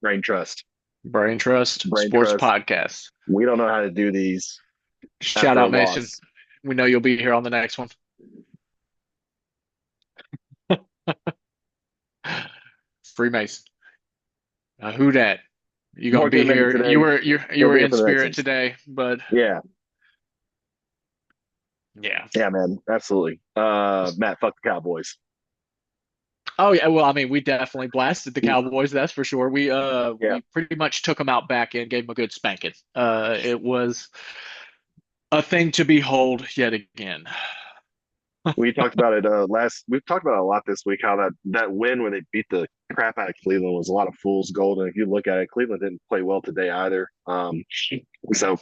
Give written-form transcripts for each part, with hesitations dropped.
Brain trust. Brain Trust Brain Sports trust. Podcast. We don't know how to do these Shout after a out, Mason. loss. We know you'll be here on the next one. Freemason. Who dat? You gonna Mark be didn't make it here? today. You He'll were be here in for the next spirit one. today, but Yeah. yeah. Yeah, man. Absolutely. Matt, fuck the Cowboys. Oh yeah. Well, I mean, we definitely blasted the Cowboys. That's for sure. Yeah. We pretty much took them out back and gave them a good spanking. It was a thing to behold yet again. We talked about it we've talked about it a lot this week, how that win where they beat the crap out of Cleveland was a lot of fool's gold. And if you look at it, Cleveland didn't play well today either. So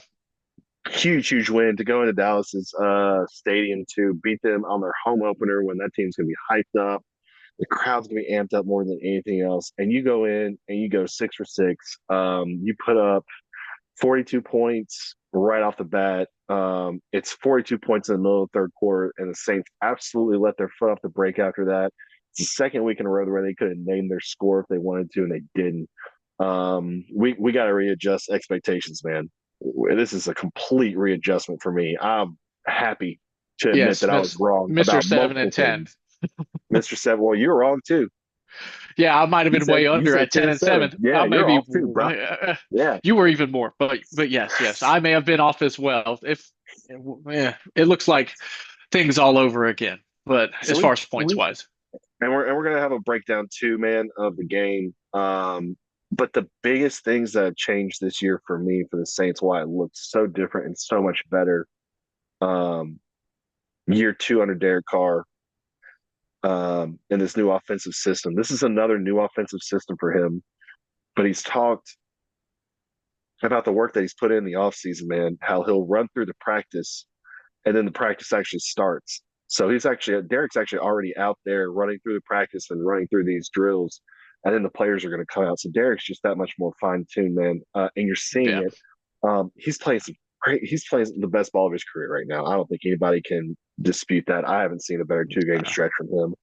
huge win to go into Dallas's stadium to beat them on their home opener when that team's gonna be hyped up. The crowd's gonna be amped up more than anything else. And you go in and you go 6 for 6. You put up 42 points right off the bat. It's 42 points in the middle of the third quarter, and the Saints absolutely let their foot off the brake after that. It's the second week in a row where they could have named their score if they wanted to, and they didn't. We got to readjust expectations, man. This is a complete readjustment for me. I'm happy to admit Yes, that I was wrong Mr. about 7 and multiple 10. things. Mr. Seven, well, you're wrong too. Yeah, I might have been way You under said at 10 10 and and 7. 7. Yeah, I you're maybe off too, bro. Yeah. you were even more, but yes, I may have been off as well. If yeah, it looks like things all over again. But So as we far as points we wise, and we're gonna have a breakdown too, man, of the game. But the biggest things that have changed this year for me for the Saints, why it looks so different and so much better. Um, Year two under Derek Carr, in this new offensive system. This is another new offensive system for him. But he's talked about the work that he's put in the offseason, man, how he'll run through the practice and then the practice actually starts. So Derek's actually already out there running through the practice and running through these drills, and then the players are going to come out. So Derek's just that much more fine tuned, man. And you're seeing yeah, it. He's playing some great. He's playing the best ball of his career right now. I don't think anybody can dispute that. I haven't seen a better 2 game stretch from him.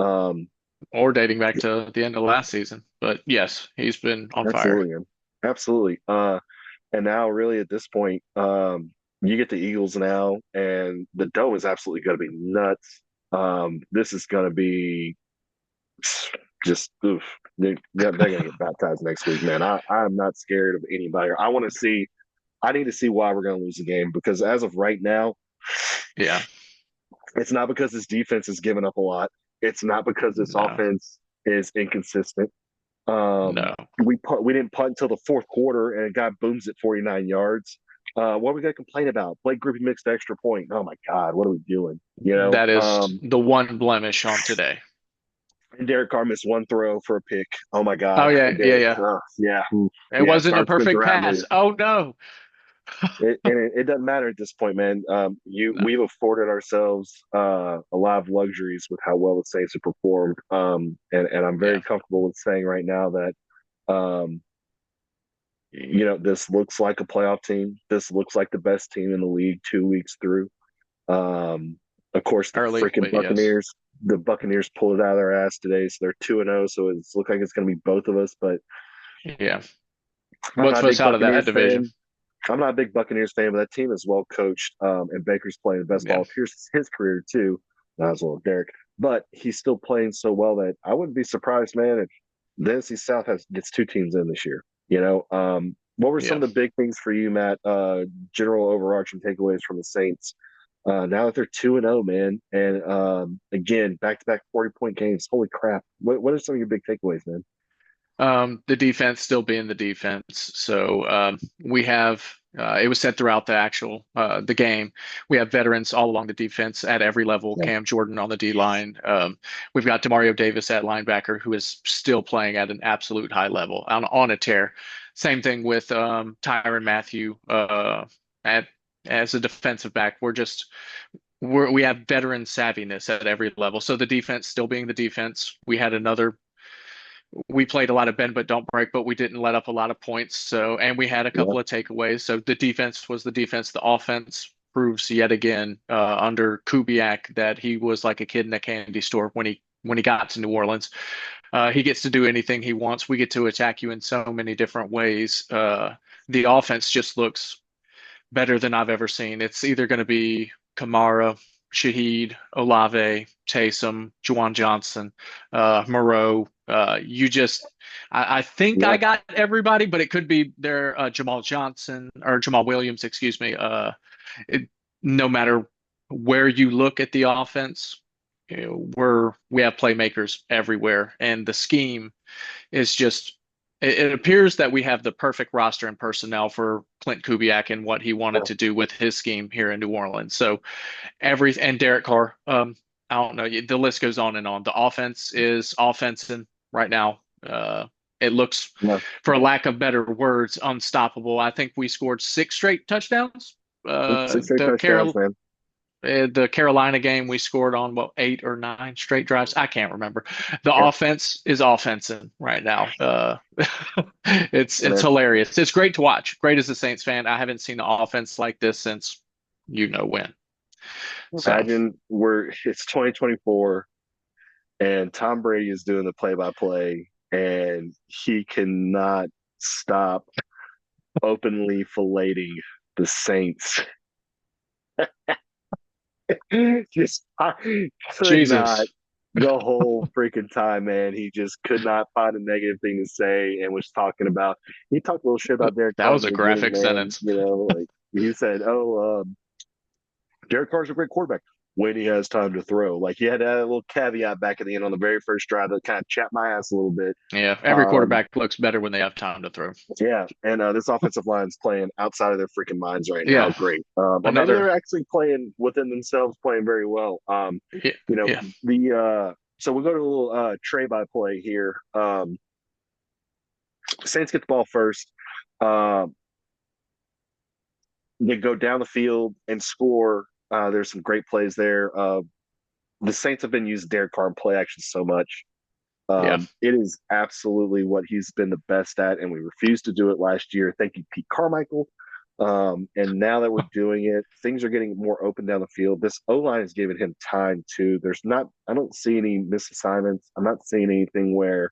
Um, or dating back to the end of last season. But yes, he's been on fire. Absolutely, man. Absolutely. And now really at this point, you get the Eagles now, and the dome is absolutely going to be nuts. This is going to be just oof. They're going to get baptized next week, man. I'm not scared of anybody. I need to see why we're going to lose the game because as of right now, Yeah, it's not because this defense is giving up a lot. It's not because this no, offense is inconsistent. Um, no, we didn't punt until the fourth quarter, and a guy booms it 49 yards. What are we gonna complain about? Blake Griffin mixed the extra point. Oh my God, what are we doing? that is the one blemish on today. And Derek Carr missed one throw for a pick. Oh my Oh God, yeah, yeah, Derek. yeah. Yeah, It yeah. wasn't a Start Spencer perfect Rattler. pass. Oh no, It doesn't matter at this point, man. no, We've afforded ourselves a lot of luxuries with how well the Saints have performed. And I'm very yeah. comfortable with saying right now that um, this looks like a playoff team. This looks like the best team in the league 2 weeks through. Um, of course, the Early, freaking but yes, Buccaneers pulled it out of their ass today, so they're 2-0. So it's look like it's going to be both of us. But yeah. I'm Both not a of us big out of that Buccaneers division. fan. I'm not a big Buccaneers fan, but that team is well coached. And Baker's playing the best Yeah. ball of his career too, as well as Derek. But he's still playing so well that I wouldn't be surprised, man, if the NC South gets 2 teams in this year. What were some Yeah. of the big things for you, Matt? General overarching takeaways from the Saints. Now that they're 2-0, man, and again, back-to-back 40-point games. Holy crap! What are some of your big takeaways, man? The defense still being the defense. So we have it was said throughout the game. We have veterans all along the defense at every level. Yeah, Cam Jordan on the D line. We've got Demario Davis at linebacker, who is still playing at an absolute high level on a tear. Same thing with Tyrann Mathieu at as a defensive back. We have veteran savviness at every level. So the defense still being the defense. We played a lot of bend but don't break, but we didn't let up a lot of points. So, and we had a yeah, couple of takeaways. So the defense was the defense. The offense proves yet again under Kubiak that he was like a kid in a candy store when he got to New Orleans. He gets to do anything he wants. We get to attack you in so many different ways. The offense just looks better than I've ever seen. It's either going to be Kamara, Shaheed, Olave, Taysom, Juwan Johnson, Moreau. I think I Yep. got everybody, but it could be their Jamal Johnson or Jamal Williams, excuse me. It, no matter where you look at the offense, we have playmakers everywhere, and the scheme is just it appears that we have the perfect roster and personnel for Clint Kubiak and what he wanted to do with his scheme here in New Orleans. So and Derek Carr, I don't know, the list goes on and on. The offense is offensive right now. It looks, Yeah. for lack of better words, unstoppable. I think we scored 6 straight touchdowns. Six straight The touchdowns, Carol man. the Carolina game, we scored on what 8 or 9 straight drives. I can't remember. The Yeah. offense is offensive right now. It's Man. hilarious. It's great to watch. Great as a Saints fan. I haven't seen the offense like this since you know when. So Imagine it's 2024 and Tom Brady is doing the play-by-play and he cannot stop openly filleting the Saints. Just could not Jesus, the whole freaking time, man. He just could not find a negative thing to say and was talking about. He talked a little shit about Derek that Carr in was the a beginning, graphic man. sentence. Like he said, "Oh, Derek Carr's a great quarterback when he has time to throw." Like he had that little caveat back at the end on the very first drive that kind of chapped my ass a little bit. Yeah, every Um, quarterback looks better when they have time to throw. yeah, and this offensive line's playing outside of their freaking minds right now. Yeah, Great, or maybe another. they're actually playing within themselves, playing very well. Yeah, You know yeah, the so we'll go to a little Trey by play here. Saints get the ball first. Um, they go down the field and score. There's some great plays there. The Saints have been using Derek Carr in play action so much. yeah, It is absolutely what he's been the best at, and we refused to do it last year. Thank you, Pete Carmichael. And now that we're doing it, things are getting more open down the field. This O line is giving him time too. I don't see any misassignments. I'm not seeing anything where,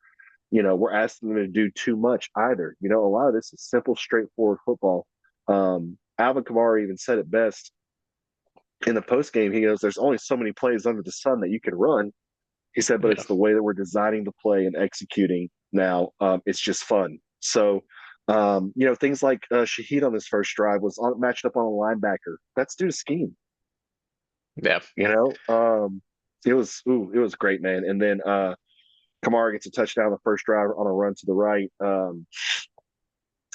we're asking them to do too much either. A lot of this is simple, straightforward football. Alvin Kamara even said it best in the post game. He goes, "There's only so many plays under the sun that you can run." He said, "But yeah, it's the way that we're designing the play and executing now. It's just fun." So, things like Shaheed on this first drive was matched up on a linebacker. That's due to scheme. yeah. You know, it was great, man. And then Kamara gets a touchdown the first drive on a run to the right.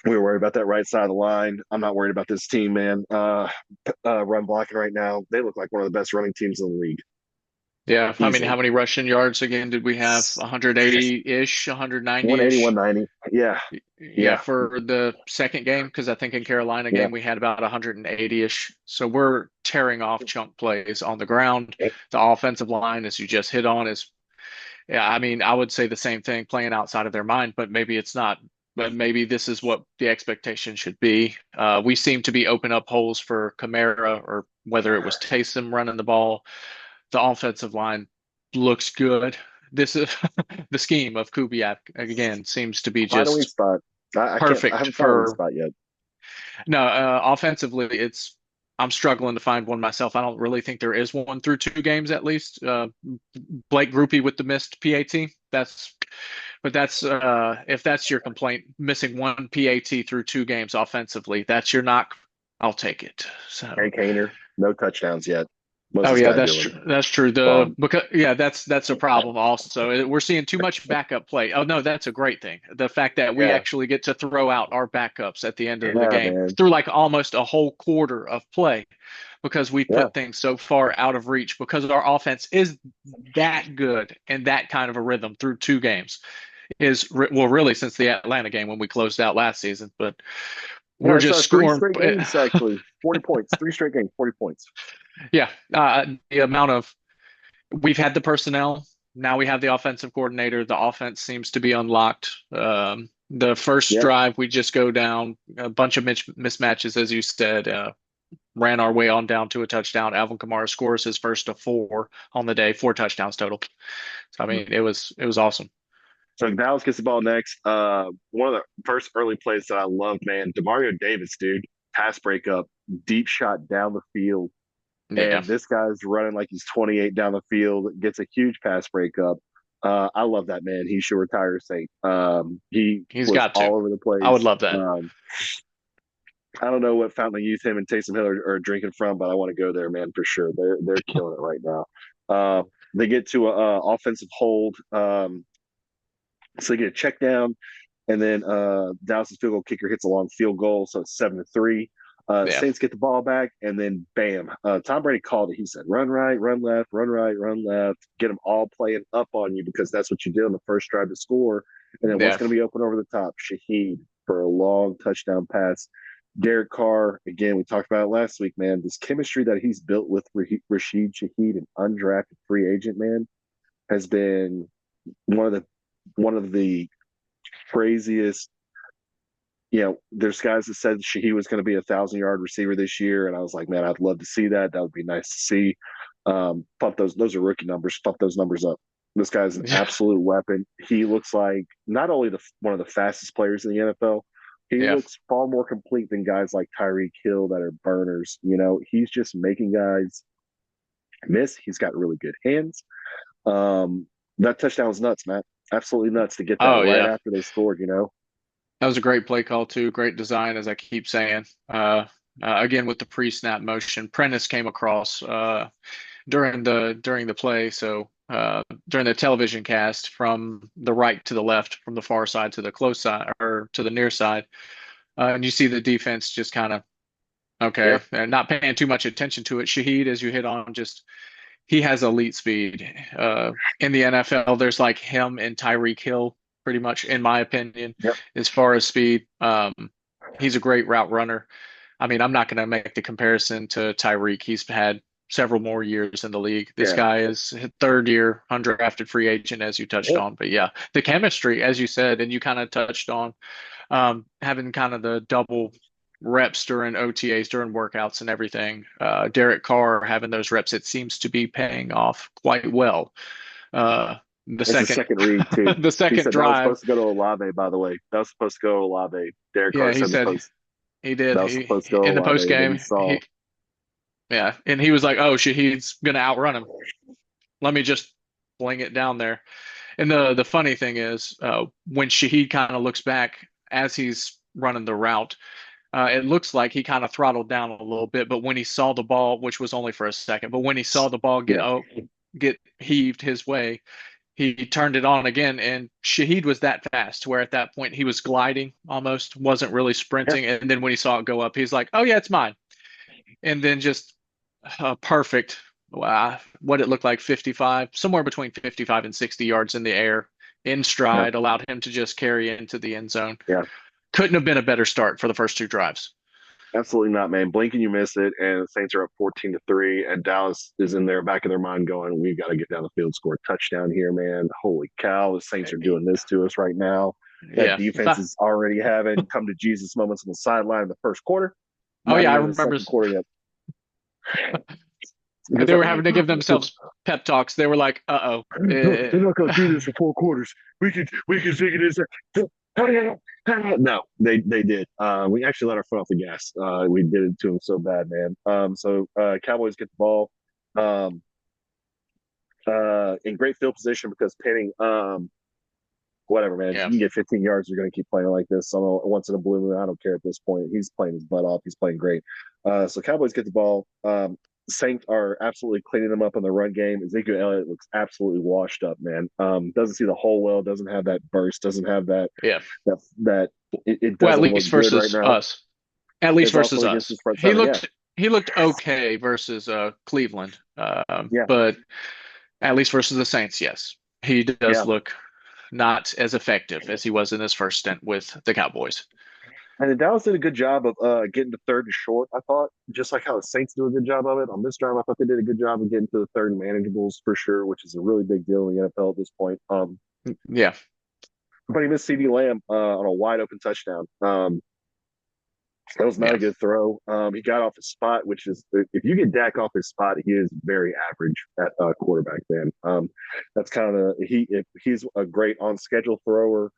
We were worried about that right side of the line. I'm not worried about this team, man. Run blocking right now. They look like one of the best running teams in the league, Yeah, I mean, how easily. many rushing yards again did we have? 180-ish, 180, 190-ish. 190. Yeah, Yeah, yeah, for the second game, because I think in Carolina yeah. game we had about 180-ish. So we're tearing off chunk plays on the ground. The offensive line, as you just hit on, is yeah, I mean, I would say the same thing, playing outside of their mind, but maybe it's not. But maybe this is what the expectation should be. We seem to be open up holes for Kamara, or whether it was Taysom running the ball. The offensive line looks good. This is the scheme of Kubiak again seems to be Find a weak just spot. I can't. I perfect haven't found a weak for spot yet. no offensively. I'm struggling to find one myself. I don't really think there is one through 2 games at least. Blake Groupie with the missed PAT. That's if that's your complaint, missing one PAT through 2 games offensively, that's your knock. I'll take it. So Hank Hayner, no touchdowns yet. What's oh this yeah, guy that's doing? true. That's true. The Um, because yeah, that's a problem also. We're seeing too much backup play. Oh no, that's a great thing. The fact that we yeah, actually get to throw out our backups at the end of the yeah, game man. through like almost a whole quarter of play because we Yeah, put things so far out of reach because our offense is that good and that kind of a rhythm through 2 games well really since the Atlanta game when we closed out last season, but yeah. we're It's just three scoring. straight games actually. 40 points. 3 straight games. 40 points. Yeah, the amount of we've had the personnel. Now we have the offensive coordinator. The offense seems to be unlocked. The first Yeah, drive, we just go down a bunch of mismatches, as you said. Ran our way on down to a touchdown. Alvin Kamara scores his first of 4 on the day, 4 touchdowns total. So I mean, it was awesome. So Dallas gets the ball next. One of the first early plays that I loved, man, Demario Davis, dude, pass breakup, deep shot down the field, Yeah, and this guy's running like he's 28 down the field, gets a huge pass breakup. I love that man. He should retire Saint. He he's was got to. all over the I would place. love that. I don't know what fountain of youth him and Taysom Hill are drinking from, but I want to go there, man, for sure. They're killing it right now. They get to a offensive hold, so they get a check down, and then Dallas's field goal kicker hits a long field goal, so it's 7-3. Yeah, Saints get the ball back, and then bam, Tom Brady called it. He said, "Run right, run left, run right, run left. Get them all playing up on you because that's what you did on the first drive to score." And then what's yeah. going to be open over the top? Shaheed for a long touchdown pass. Derek Carr, again, we talked about it last week, man. This chemistry that he's built with Rashid Shaheed, an undrafted free agent, man, has been one of the one of the craziest. There's guys that said he was going to be 1,000-yard receiver this year, and I was like, man, I'd love to see that. That would be nice to see. Pump those are rookie numbers. Pump those numbers up. This guy's an Yeah, absolute weapon. He looks like not only one of the fastest players in the NFL, he yeah. looks far more complete than guys like Tyreek Hill that are burners. He's just making guys miss. He's got really good hands. That touchdown was nuts, Matt. Absolutely nuts to get that Oh right yeah. after they scored. That was a great play call too. Great design, as I keep saying. Again with the pre-snap motion, Prentice came across during the play. So during the television cast, from the right to the left, from the far side to the close side or to the near side, and you see the defense just kind of Yeah, okay, and not paying too much attention to it. Shaheed, as you hit on, just he has elite speed. In the NFL, there's like him and Tyreek Hill, pretty much, in my opinion, yep, as far as speed. He's a great route runner. I mean, I'm not going to make the comparison to Tyreek. He's had several more years in the league. This yeah. guy is third year undrafted free agent, as you touched Yeah. on. But yeah, the chemistry, as you said, and you kind of touched on, having kind of the double reps during OTAs, during workouts and everything. Derek Carr having those reps, it seems to be paying off quite well. Uh, the It's a second, second read too. the He second said that was drive, supposed to go to Olave, by the way. That was supposed to go to Olave. Derek yeah, Carr he said in the said post he did. that was He supposed to go to in the Olave, post and then he game, saw. yeah, and he was like, "Oh, Shahid's gonna outrun him. Let me just fling it down there." And the funny thing is, when Shahid kind of looks back as he's running the route, it looks like he kind of throttled down a little bit, but when he saw the ball, which was only for a second, but when he saw the ball Yeah, get heaved his way, he turned it on again. And Shaheed was that fast, where at that point he was gliding almost, wasn't really yeah. sprinting. And then when he saw it go up, he's like, "Oh yeah, it's mine." And then just perfect. What it looked like 55, somewhere between 55 and 60 yards in the air, in Yeah. stride, allowed him to just carry into the end zone. Yeah. Couldn't have been a better start for the first two drives. Absolutely not, man. Blink and you miss it, and the Saints are up 14-3, and Dallas is in their back of their mind going, "We've got to get down the field, score a touchdown here, man. Holy cow, the Saints are doing this to us right now." That Yeah. defense is already having come to Jesus moments on the sideline in the first quarter, Oh not yeah, I even in the remember second quarter yet. Because they were having to give themselves pep talks. They were like, "Uh-oh." no, they're not going to do this for 4 quarters. We can figure this out. No, they did. We actually let our foot off the gas. We did it to them so bad, man. So Cowboys get the ball um, in great field position because Penning, whatever, man. You Yeah. can get 15 yards. You're going to keep playing like this. So once in a blue moon, I don't care at this point. He's playing his butt off. He's playing great. So Cowboys get the ball. Saints are absolutely cleaning them up in the run game. Ezekiel Elliott looks absolutely washed up, man. Doesn't see the hole well. Doesn't have that burst. Doesn't have that Yeah. that it Well, at doesn't look least good right versus now. us. At least It's also versus against his us. front He seven. Yeah, looked okay versus Cleveland. yeah, But at least versus the Saints, yes. He does yeah. look not as effective as he was in his first stint with the Cowboys. And then Dallas did a good job of getting to third and short. I thought, just like how the Saints do a good job of it on this drive. I thought they did a good job of getting to the third and manageables for sure, which is a really big deal in the NFL at this point. Yeah. But he missed CD Lamb on a wide open touchdown. That was not Yeah. a good throw. He got off his spot, which is if you get Dak off his spot, he is very average at quarterback. Then that's kind of he. If he's a great on schedule thrower,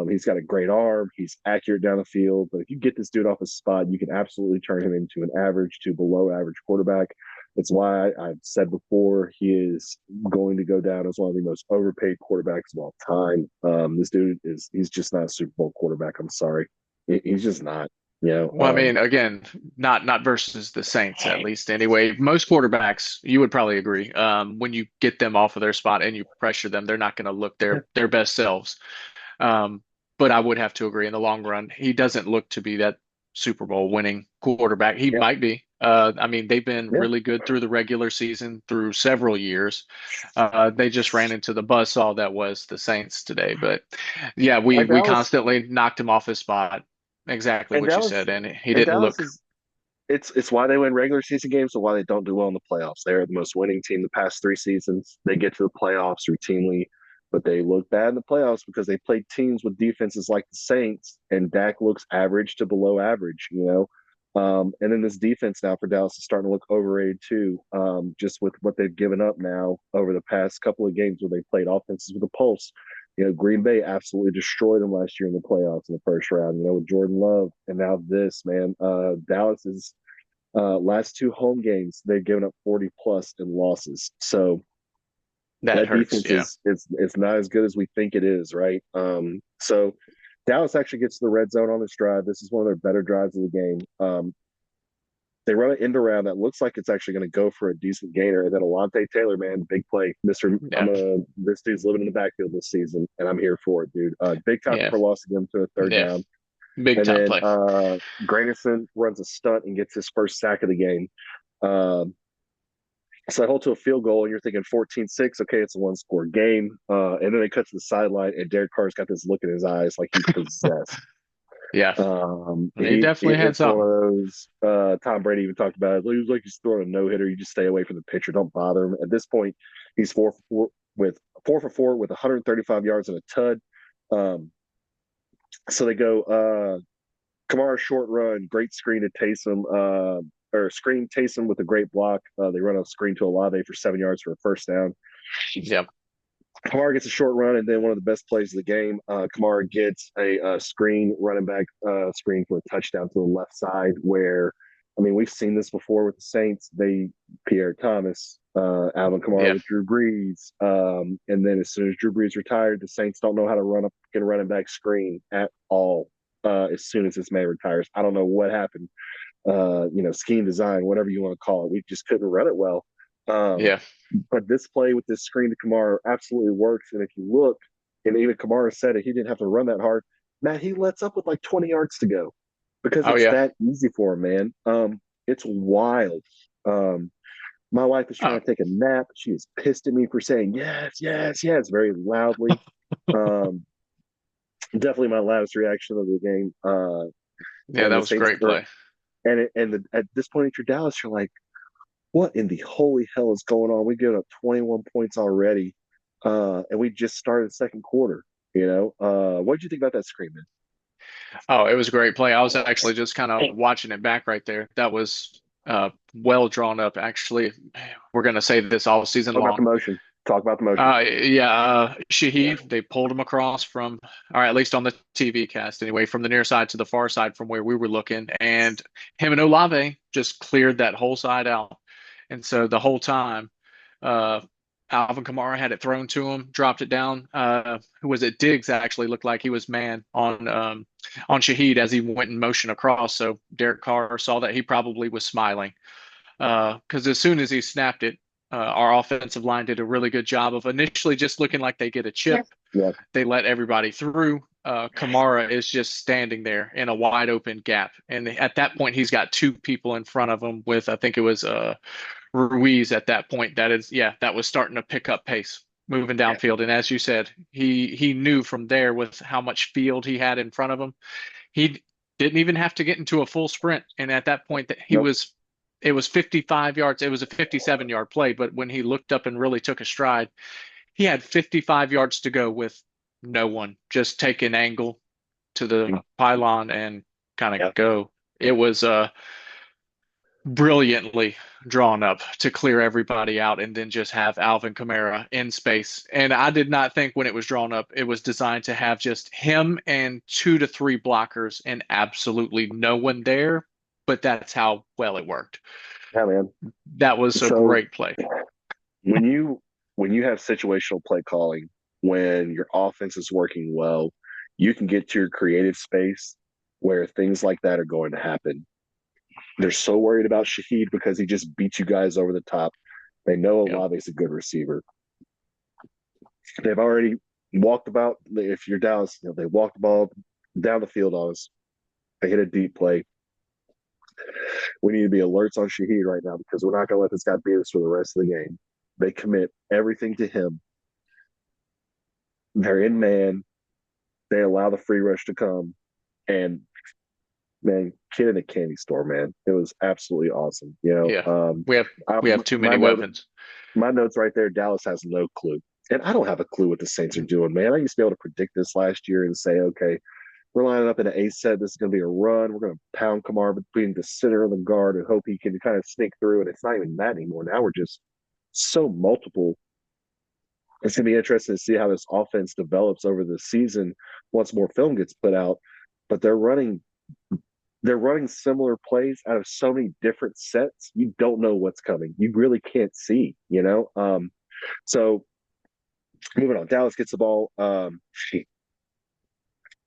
he's got a great arm. He's accurate down the field. But if you get this dude off his spot, you can absolutely turn him into an average to below average quarterback. It's why I've said before he is going to go down as one of the most overpaid quarterbacks of all time. This dude he's just not a Super Bowl quarterback. I'm sorry, he's just not. You know, Well, I mean, again, not versus the Saints, at least anyway. Most quarterbacks, you would probably agree, when you get them off of their spot and you pressure them, they're not going to look their best selves. Um, but I would have to agree in the long run, he doesn't look to be that Super Bowl winning quarterback. He yeah, might be. I mean, they've been yeah. really good through the regular season through several years. They just ran into the buzzsaw that was the Saints today. But yeah, we And we Dallas constantly knocked him off his spot. Exactly and what you Dallas said, and he and didn't Dallas look. is it's why they win regular season games and why they don't do well in the playoffs. They're the most winning team the past 3 seasons. They get to the playoffs routinely, but they look bad in the playoffs because they play teams with defenses like the Saints, and Dak looks average to below average. And then this defense now for Dallas is starting to look overrated too, just with what they've given up now over the past couple of games where they played offenses with a pulse. Green Bay absolutely destroyed them last year in the playoffs in the first round, with Jordan Love. And now this, man, Dallas is last two home games, they've given up 40 plus in losses. So That that hurts. defense Yeah. is not as good as we think it is, right? So Dallas actually gets to the red zone on this drive. This is one of their better drives of the game. They run an end around that looks like it's actually going to go for a decent gainer. And then Alante Taylor, man, big play, Mister. Yeah. This dude's living in the backfield this season, and I'm here for it, dude. Big tackle Yeah. for loss again to a third Yeah. down, Big and time then play. Granderson runs a stunt and gets his first sack of the game. Um, so I hold to a field goal, and you're thinking 14-6. Okay, it's a one-score game. And then they cut to the sideline, and Derek Carr's got this look in his eyes like he's possessed. Yeah. He definitely had It's one something. of those. Tom Brady even talked about it. He was like he's throwing a no hitter. You just stay away from the pitcher. Don't bother him. At this point, he's 4 for 4 with 135 yards and a tud. Um, so they go Kamara short run, great screen to Taysom, or screen Taysom with a great block. They run a screen to Olave for 7 yards for a first down. Yeah. Kamara gets a short run, and then one of the best plays of the game, Kamara gets a screen, running back screen for a touchdown to the left side. Where, I mean, we've seen this before with the Saints. Pierre Thomas, Alvin Kamara Yeah. with Drew Brees, and then as soon as Drew Brees retired, the Saints don't know how to get a running back screen at all. As soon as this man retires, I don't know what happened. Scheme design, whatever you want to call it, we just couldn't run it well. Um, Yeah. but this play with this screen to Kamara absolutely works. And if you look, and even Kamara said it, he didn't have to run that hard. Matt, he lets up with like 20 yards to go because Oh it's yeah. that easy for him, man. It's wild. Um, my wife is Oh, trying to take a nap. She is pissed at me for saying yes, yes, yes, very loudly. Um, Definitely my loudest reaction of the game. yeah, And that the was a Saints, great play. at this point, if you're Dallas, you're like, what in the holy hell is going on? We give up 21 points already, and we just started the second quarter. What did you think about that screen, man? Oh, it was a great play. I was actually just kind of watching it back right there. That was well drawn up. Actually, we're gonna say this all season Talk about the long. motion. Talk about the motion. Yeah, Shaheed, they pulled him across from, all right, at least on the TV cast anyway, from the near side to the far side from where we were looking, and him and Olave just cleared that whole side out. And so the whole time, uh, Alvin Kamara had it thrown to him, dropped it down. Who was it? Diggs actually looked like he was man on Shaheed as he went in motion across. So Derek Carr saw that, he probably was smiling because as soon as he snapped it, our offensive line did a really good job of initially just looking like they get a chip. Yeah, They let everybody through. Kamara is just standing there in a wide open gap. And at that point, he's got two people in front of him with, I think it was Ruiz at that point. That was starting to pick up pace moving yeah, downfield. And as you said, he knew from there with how much field he had in front of him, he didn't even have to get into a full sprint. And at that point, nope, it was 55 yards. It was a 57-yard play, but when he looked up and really took a stride, he had 55 yards to go with no one. Just take an angle to the pylon and kind of yeah. go. It was brilliantly drawn up to clear everybody out and then just have Alvin Kamara in space. And I did not think when it was drawn up, it was designed to have just him and 2 to 3 blockers and absolutely no one there. But that's how well it worked. Yeah, man. That was a So great play. when you have situational play calling, when your offense is working well, you can get to your creative space where things like that are going to happen. They're so worried about Shaheed because he just beat you guys over the top. They know Yep. Olave's a good receiver. They've already walked about. If you're Dallas, they walked the ball down the field on us. They hit a deep play. We need to be alerts on Shaheed right now because we're not going to let this guy beat us for the rest of the game. They commit everything to him. They're in man. They allow the free rush to come. And man, kid in a candy store, man. It was absolutely awesome. Yeah. We have I, we have too my many note, weapons. my notes right there. Dallas has no clue, and I don't have a clue what the Saints are doing, man. I used to be able to predict this last year and say, okay, we're lining up in an A set. This is going to be a run. We're going to pound Kamara between the center and the guard and hope he can kind of sneak through. And it's not even that anymore. Now we're just so multiple. It's going to be interesting to see how this offense develops over the season once more film gets put out. But they're running similar plays out of so many different sets. You don't know what's coming. You really can't see. So moving on, Dallas gets the ball.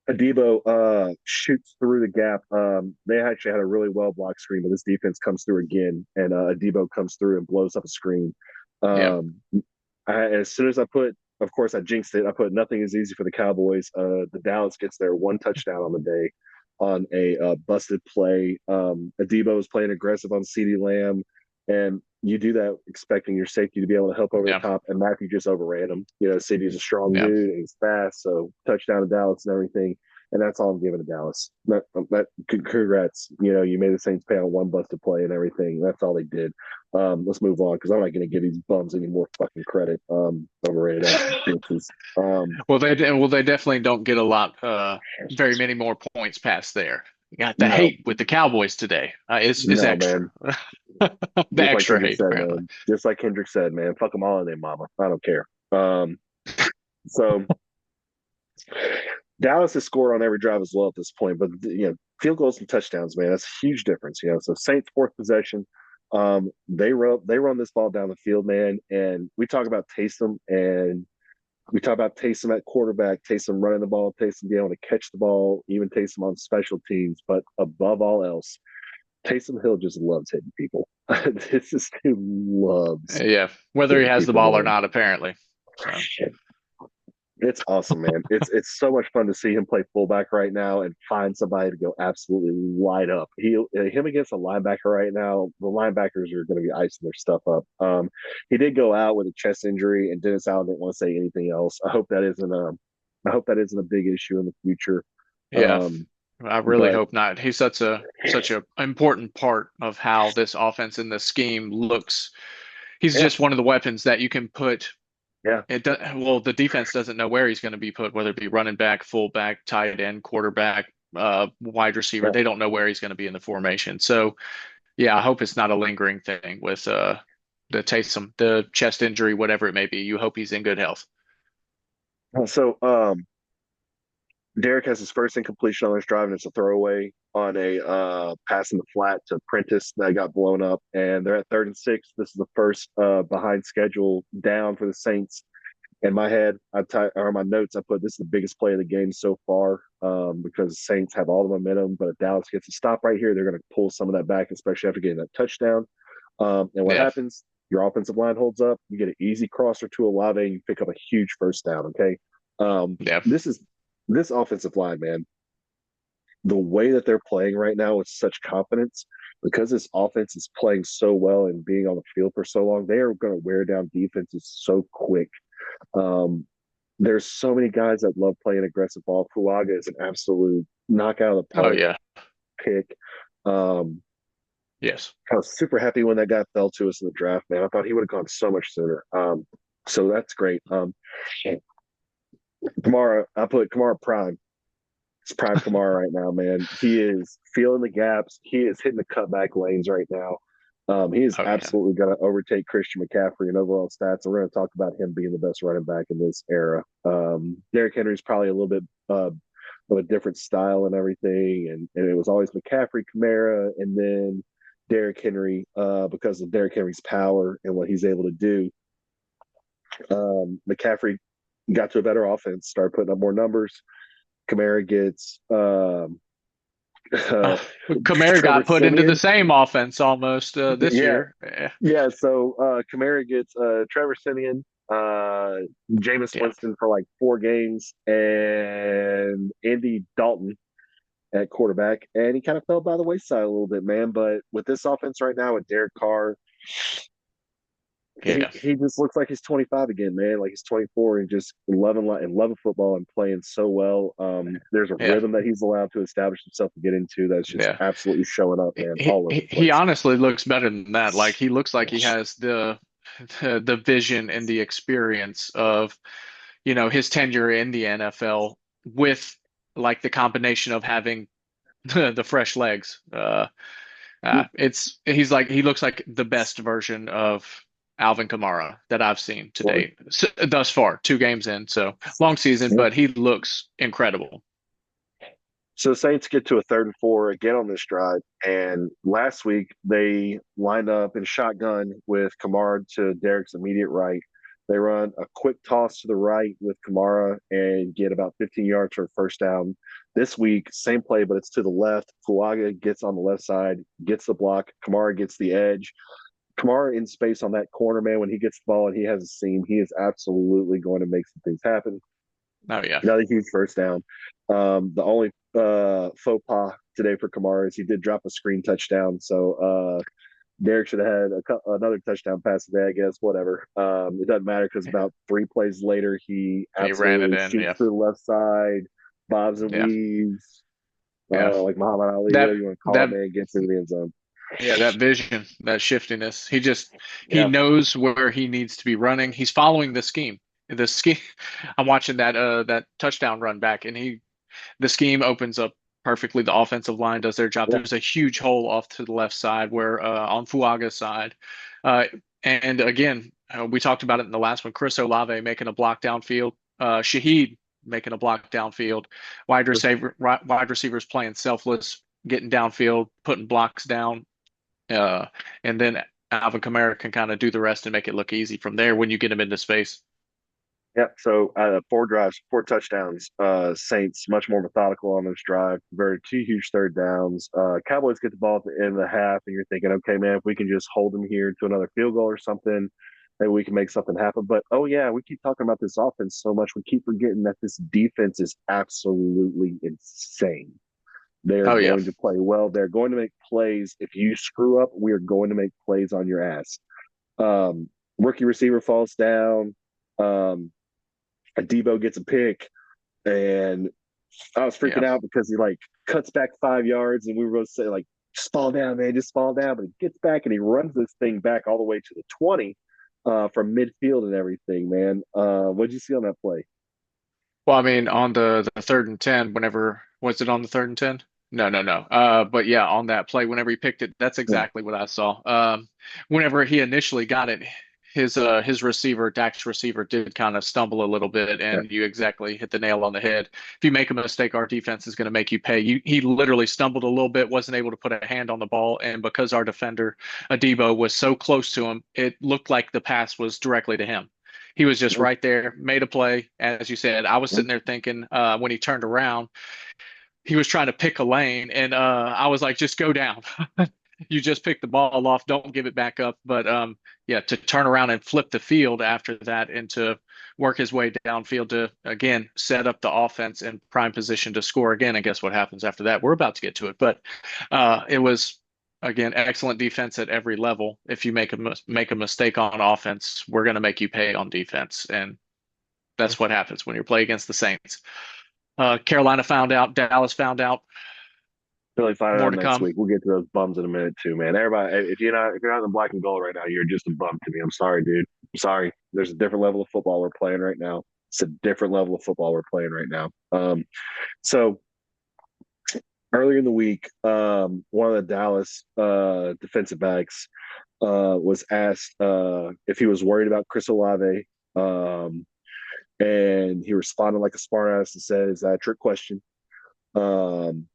Adebo shoots through the gap. They actually had a really well blocked screen, but this defense comes through again, and Adebo comes through and blows up a screen. Yeah. Um, as soon as of course, I jinxed it. I put nothing is easy for the Cowboys. The Dallas gets their one touchdown on the day on a busted play. Adebo is playing aggressive on CeeDee Lamb, and you do that expecting your safety to be able to help over the Yeah. top, and Matthew just overran him. CeeDee's a strong Yeah. dude, and he's fast, so touchdown to Dallas and everything. And that's all I'm giving to Dallas. Congrats. You made the Saints pay on one busted play and everything. That's all they did. Let's move on because I'm not going to give these bums any more fucking credit. Overrated ass bitches. Well, they definitely don't get a lot, very many more points past there. You got the No, hate with the Cowboys today. Is no, extra. man. The Just like extra Kendrick hate, said, apparently. man. Just like Kendrick said, man. Fuck them all in their mama. I don't care. So Dallas has scored on every drive as well at this point, but field goals and touchdowns, man, that's a huge difference. So Saints fourth possession, they run this ball down the field, man, and we talk about Taysom and we talk about Taysom at quarterback, Taysom running the ball, Taysom being able to catch the ball, even Taysom on special teams, but above all else, Taysom Hill just loves hitting people. This is who loves Yeah, whether he hitting has the people, ball or man. not, apparently. So It's awesome, man. It's so much fun to see him play fullback right now and find somebody to go absolutely light up. Him against a linebacker right now. The linebackers are going to be icing their stuff up. He did go out with a chest injury, and Dennis Allen didn't want to say anything else. I hope that isn't a big issue in the future. yeah, Um, I really but hope not. He's such a important part of how this offense and the scheme looks. He's yeah, just one of the weapons that you can put. yeah, Well, the defense doesn't know where he's going to be put, whether it be running back, fullback, tight end, quarterback, wide receiver. yeah. They don't know where he's going to be in the formation. So, yeah, I hope it's not a lingering thing with the Taysom, the chest injury, whatever it may be. You hope he's in good health. So Derek has his first incompletion on this drive, and it's a throwaway on a pass in the flat to Prentice that got blown up. And they're at 3rd and 6. This is the first behind schedule down for the Saints. In my head, or my notes, I put this is the biggest play of the game so far because the Saints have all the momentum. But if Dallas gets a stop right here, they're going to pull some of that back, especially after getting that touchdown. And what Yeah, happens? Your offensive line holds up. You get an easy crosser to Olave, and you pick up a huge first down. Okay, yeah. this offensive line, man. The way that they're playing right now with such confidence, because this offense is playing so well and being on the field for so long, they are going to wear down defenses so quick. Um, there's so many guys that love playing aggressive ball. Fuaga is an absolute knockout of the Oh, park yeah. pick. Um, Yes. I was super happy when that guy fell to us in the draft, man. I thought he would have gone so much sooner. So that's great. Kamara, I put Kamara prime. It's prime Kamara right now, man. He is feeling the gaps. He is hitting the cutback lanes right now. He is Oh yeah, absolutely going to overtake Christian McCaffrey in overall stats. And we're going to talk about him being the best running back in this era. Derrick Henry's probably a little bit of a different style and everything. And it was always McCaffrey, Kamara, and then Derrick Henry because of Derrick Henry's power and what he's able to do. McCaffrey got to a better offense, started putting up more numbers. Kamara gets uh, uh, Kamara Trevor got put into the Simeon. same offense almost this Yeah, year. Yeah, yeah. So Kamara gets Trevor Simeon, Jameis yeah, Winston for like 4 games, and Andy Dalton at quarterback. And he kind of fell by the wayside a little bit, man. But with this offense right now with Derek Carr, he, yeah, he just looks like he's 25 again, man. Like he's 24 and just loving football and playing so well. There's a yeah, rhythm that he's allowed to establish himself to get into that's just yeah. absolutely showing up, man, He, all over he the he place. honestly looks better than that. Like he looks like he has the vision and the experience of, his tenure in the NFL with like the combination of having the fresh legs. He looks like the best version of Alvin Kamara that I've seen to date thus far, 2 games in. So long season, but he looks incredible. So the Saints get to a 3rd and 4 again on this drive. And last week they lined up in shotgun with Kamara to Derek's immediate right. They run a quick toss to the right with Kamara and get about 15 yards for a first down. This week, same play, but it's to the left. Fuaga gets on the left side, gets the block. Kamara gets the edge. Kamara in space on that corner, man, when he gets the ball and he has a seam, he is absolutely going to make some things happen. Oh yeah, Another huge first down. The only faux pas today for Kamara is he did drop a screen touchdown. So Derek should have had another touchdown pass today, I guess. Whatever. It doesn't matter because about 3 plays later, he he ran it absolutely in. shoots Yeah, to the left side, bobs and yeah, weaves, yeah. like Muhammad Ali, That whatever you want to call it, that man, gets into the end zone. Yeah, that vision, that shiftiness. He Yeah. knows where he needs to be running. He's following the scheme. The scheme. I'm watching that touchdown run back, and the scheme opens up perfectly. The offensive line does their job. Yeah. There's a huge hole off to the left side where on Fuaga's side, uh, and again, we talked about it in the last one. Chris Olave making a block downfield. Shaheed making a block downfield. Wide receivers playing selfless, getting downfield, putting blocks down. Uh, and then Alvin Kamara can kind of do the rest and make it look easy from there when you get him into space. Yeah, so 4 drives, 4 touchdowns. Saints much more methodical on this drive. Very 2 huge 3rd downs. Cowboys get the ball at the end of the half, and you're thinking, okay, man, if we can just hold them here to another field goal or something, maybe we can make something happen. But oh yeah, we keep talking about this offense so much, we keep forgetting that this defense is absolutely insane. They are Oh yeah, going to play well. They're going to make plays. If you screw up, we are going to make plays on your ass. Rookie receiver falls down. Um, Debo gets a pick, and I was freaking yeah. out because he like cuts back 5 yards, and we were going to say like, just fall down, man, just fall down. But he gets back and he runs this thing back all the way to the 20 from midfield and everything, man. What did you see on that play? Well, I mean, on the 3rd and 10, whenever was it on the 3rd and 10? No, no, no. But yeah, on that play, whenever he picked it, that's Yeah, exactly what I saw. Whenever he initially got it, his receiver, Dak's receiver, did kind of stumble a little bit, yeah, and you exactly hit the nail on the head. If you make a mistake, our defense is going to make you pay. He literally stumbled a little bit, wasn't able to put a hand on the ball, and because our defender, Adebo, was so close to him, it looked like the pass was directly to him. He was just mhm, right there, made a play. As you said, I was mhm. sitting there thinking when he turned around, he was trying to pick a lane, and I was like, just go down. You just pick the ball off, don't give it back up. But yeah, to turn around and flip the field after that and to work his way downfield to again set up the offense in prime position to score again. And guess what happens after that? We're about to get to it, but it was again excellent defense at every level. If you make a mistake on offense, we're going to make you pay on defense, and that's what happens when you play against the Saints. Carolina found out, Dallas found out. Really find More out to next come. week. We'll get to those bums in a minute too, man. Everybody, if you're not in the black and gold right now, you're just a bum to me. I'm sorry, dude. I'm sorry. There's a different level of football we're playing right now. It's a different level of football we're playing right now. So earlier in the week, one of the Dallas defensive backs was asked if he was worried about Chris Olave. Um, and he responded like a smartass and said, "Is that a trick question?" Um,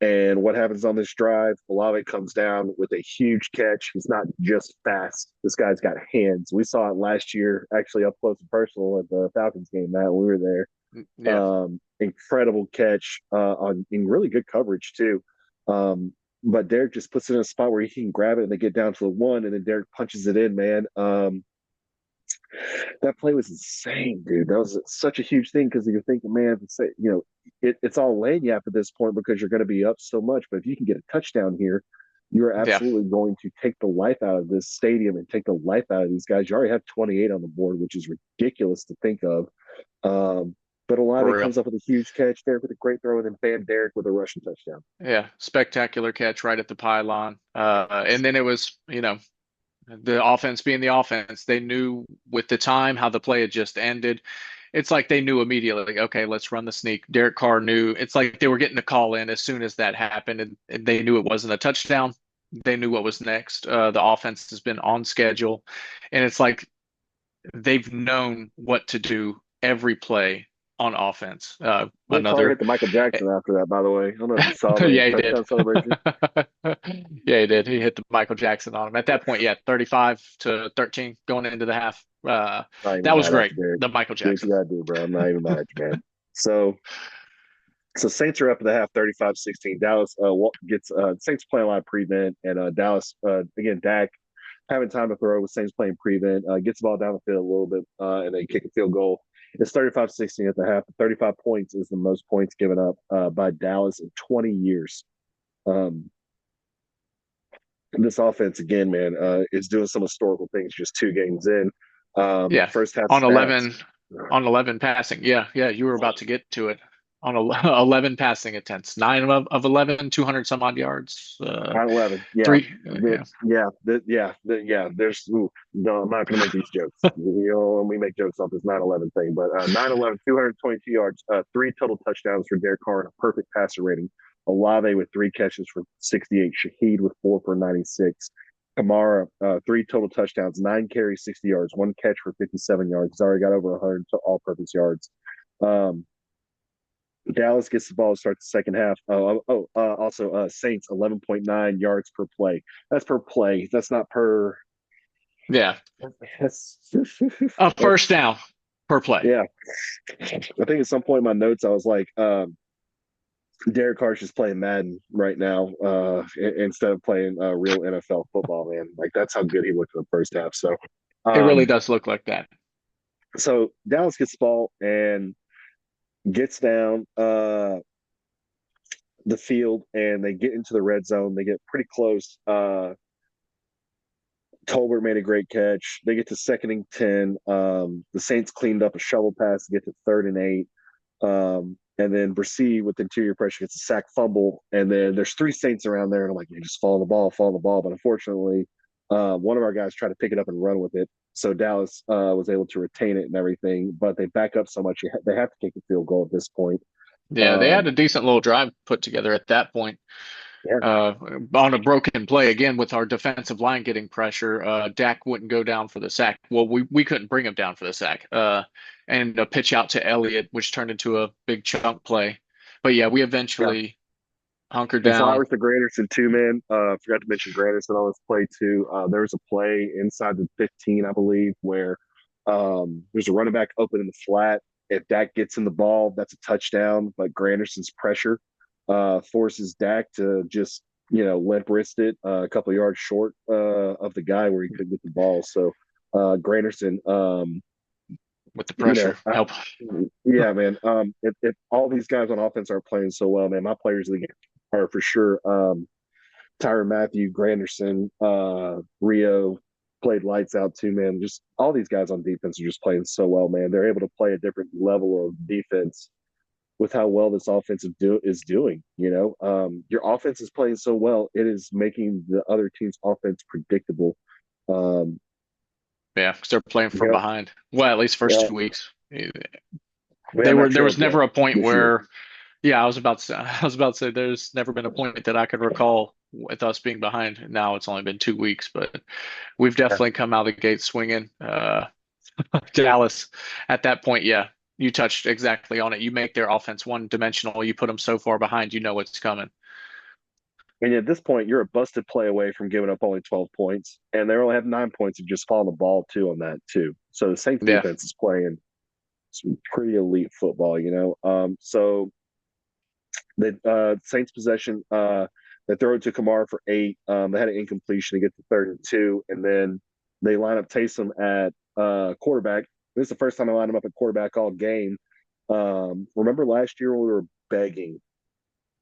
and what happens on this drive? Olave comes down with a huge catch. He's not just fast. This guy's got hands. We saw it last year, actually up close and personal at the Falcons game. Matt, we were there. Yeah, Incredible catch on in really good coverage too. But Derek just puts it in a spot where he can grab it and they get down to the one, and then Derek punches it in, man. That play was insane, dude. That was such a huge thing because you're thinking, man, it's all lagniappe at this point because you're going to be up so much. But if you can get a touchdown here, you're yeah, absolutely going to take the life out of this stadium and take the life out of these guys. You already have 28 on the board, which is ridiculous to think of. Um, but Olave for real. comes up with a huge catch, Derek with a great throw, and then bam, Derek with a rushing touchdown. Yeah, spectacular catch right at the pylon. And then it was, the offense being the offense, they knew with the time how the play had just ended. It's like they knew immediately, like, okay, let's run the sneak. Derek Carr knew. It's like they were getting a call in as soon as that happened, and they knew it wasn't a touchdown. They knew what was next. The offense has been on schedule, and it's like they've known what to do every play on offense. Derek Carr hit Another the Michael Jackson after that, by the way. I don't know if you saw the Yeah, he did. touchdown celebration. Yeah, he did. He hit the Michael Jackson on him. At that point, yeah, 35-13 going into the half. Not even That was mad at great. you, Derek. The Michael Do what you Jackson. gotta do, bro. I'm not even mad at you, man. So Saints are up at the half 35-16. Dallas gets Saints playing a lot of prevent, and Dallas again Dak having time to throw with Saints playing prevent, gets the ball down the field a little bit, and they kick a field goal. It's 35-16 at the half. 35 points is the most points given up by Dallas in 20 years. Um, this offense again, man, is doing some historical things just 2 games in. Yeah, First half on stats. 11 on 11 passing. Yeah, yeah, you were about to get to it. On 11 passing attempts, 9 of 11, 200 some odd yards. 9/11. Yeah. Three. Yeah, Yeah. There's, no, I'm not going to make these jokes. We make jokes off this 9/11 thing, but 9/11, 222 yards, 3 total touchdowns for Derek Carr, and a perfect passer rating. Olave with 3 catches for 68. Shaheed with 4 for 96. Kamara, 3 total touchdowns, 9 carries, 60 yards, 1 catch for 57 yards. He's already got over 100 all purpose yards. Um, Dallas gets the ball to start the second half. Also Saints 11.9 yards per play. That's per play. That's not per. yeah. That's, A first down per play. yeah. I think at some point in my notes I was like, Derek Carr's just playing Madden right now instead of playing real NFL football. Man, like that's how good he looked in the first half. It really Um, does look like that. so Dallas gets the ball and gets down the field, and they get into the red zone. They get pretty close. Tolbert made a great catch. They get to second and 10. The Saints cleaned up a shovel pass to get to 3rd and 8. And then Brissy with interior pressure gets a sack fumble. And then there's 3 Saints around there. And I'm like, man, just follow the ball, follow the ball. But unfortunately, one of our guys tried to pick it up and run with it. So Dallas was able to retain it and everything. But they back up so much, they have to kick a field goal at this point. Yeah, they had Um, a decent little drive put together at that point. yeah, uh, on a broken play again with our defensive line getting pressure. Dak wouldn't go down for the sack. Well, we couldn't bring him down for the sack. And a pitch out to Elliott, which turned into a big chunk play. But yeah, we yeah. eventually hunkered And down. flowers to Granderson too, man. Forgot to mention Granderson on this play too. There was a play inside the 15, I believe, where there's a running back open in the flat. If Dak gets in the ball, that's a touchdown. But Granderson's pressure forces Dak to just limp wrist it a couple of yards short of the guy where he could get the ball. So Granderson, With the you know, pressure. Help. yeah, man. If all these guys on offense aren't playing so well, man, my players of the game are for sure. Tyron Matthew, Granderson, Rio played lights out too, man. Just all these guys on defense are just playing so well, man. They're able to play a different level of defense with how well this offense is doing. Your offense is playing so well, it is making the other team's offense predictable. Um, Yeah, because they're playing from yeah, behind. Well, at least first yeah. 2 weeks. We have There not was trailed yet never a point this year. where Yeah, I was about to say there's never been a point that I could recall with us being behind. Now it's only been 2 weeks, but we've Yeah. definitely come out of the gate swinging. Dallas, at that point, yeah, you touched exactly on it. You make their offense one dimensional. You put them so far behind, you know what's coming. And at this point, you're a busted play away from giving up only 12 points, and they only have 9 points of just falling the ball too on that too. So the Saints Yeah, defense is playing some pretty elite football, you know. So the Saints possession, they throw it to Kamara for 8. They had an incompletion to get to 3rd and 2, and then they line up Taysom at quarterback. This is the first time I lined him up at quarterback all game. Remember last year when we were begging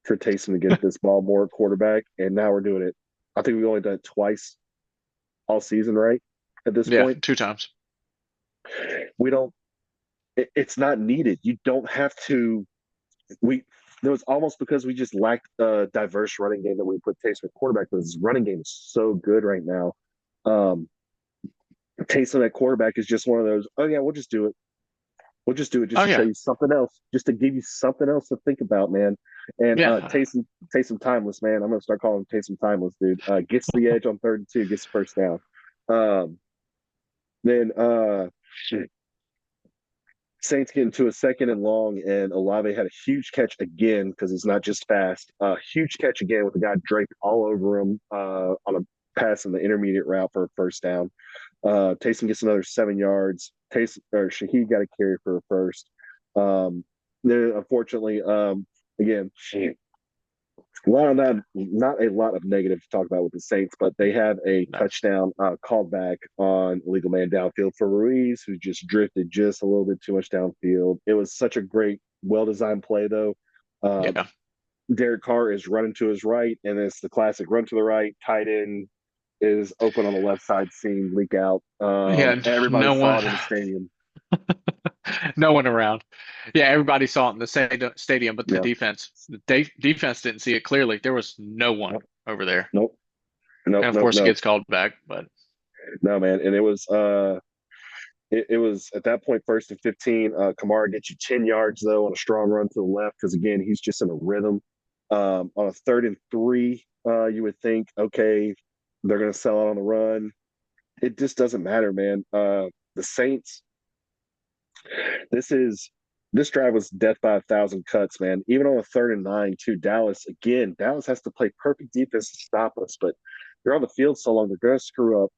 for Taysom to get this ball more at quarterback, and now we're doing it. I think we've only done it twice all season, right? At this yeah, point, 2 times. we don't. It's not needed. You don't have to. We It was almost because we just lacked a diverse running game that we put Taysom at quarterback. But his running game is so good right now. Um, Taysom at quarterback is just one of those. Oh yeah, we'll just do it. We'll just do it just Oh to show yeah, you something else, just to give you something else to think about, man. And yeah, Taysom Timeless, man. I'm gonna start calling him Taysom Timeless, dude. Gets the edge on 3rd and 2, gets the first down. Um, then Saints get into a 2nd and long, and Olave had a huge catch again because he's not just fast. Huge catch again with the guy draped all over him on a pass in the intermediate route for a first down. Taysom gets another 7 yards. Taysom or Shaheed got a carry for a first. Then unfortunately, again, a lot of that, not a lot of negative to talk about with the Saints, but they have a no, touchdown called back on illegal man downfield for Ruiz, who just drifted just a little bit too much downfield. It was such a great, well-designed play, though. Uh, yeah, Derek Carr is running to his right, and it's the classic run to the right. Tight end is open on the left side, seeing leak out. yeah. Everybody No saw one, it in the stadium. no one around. Yeah, everybody saw it in the stadium, but the Yeah. defense didn't see it clearly. There was no one Nope. over there, Nope. Nope. and of Nope. course it Nope. gets called back. But No, man. And it was at that point 1st and 15. Kamara gets you 10 yards though on a strong run to the left because again he's just in a rhythm. On a 3rd and 3, you would think, okay, they're going to sell out on the run. It just doesn't matter, man. The Saints, this is this drive was death by 1,000 cuts, man. Even on a 3rd and 9, too. Dallas has to play perfect defense to stop us, but they're on the field so long they're going to screw up.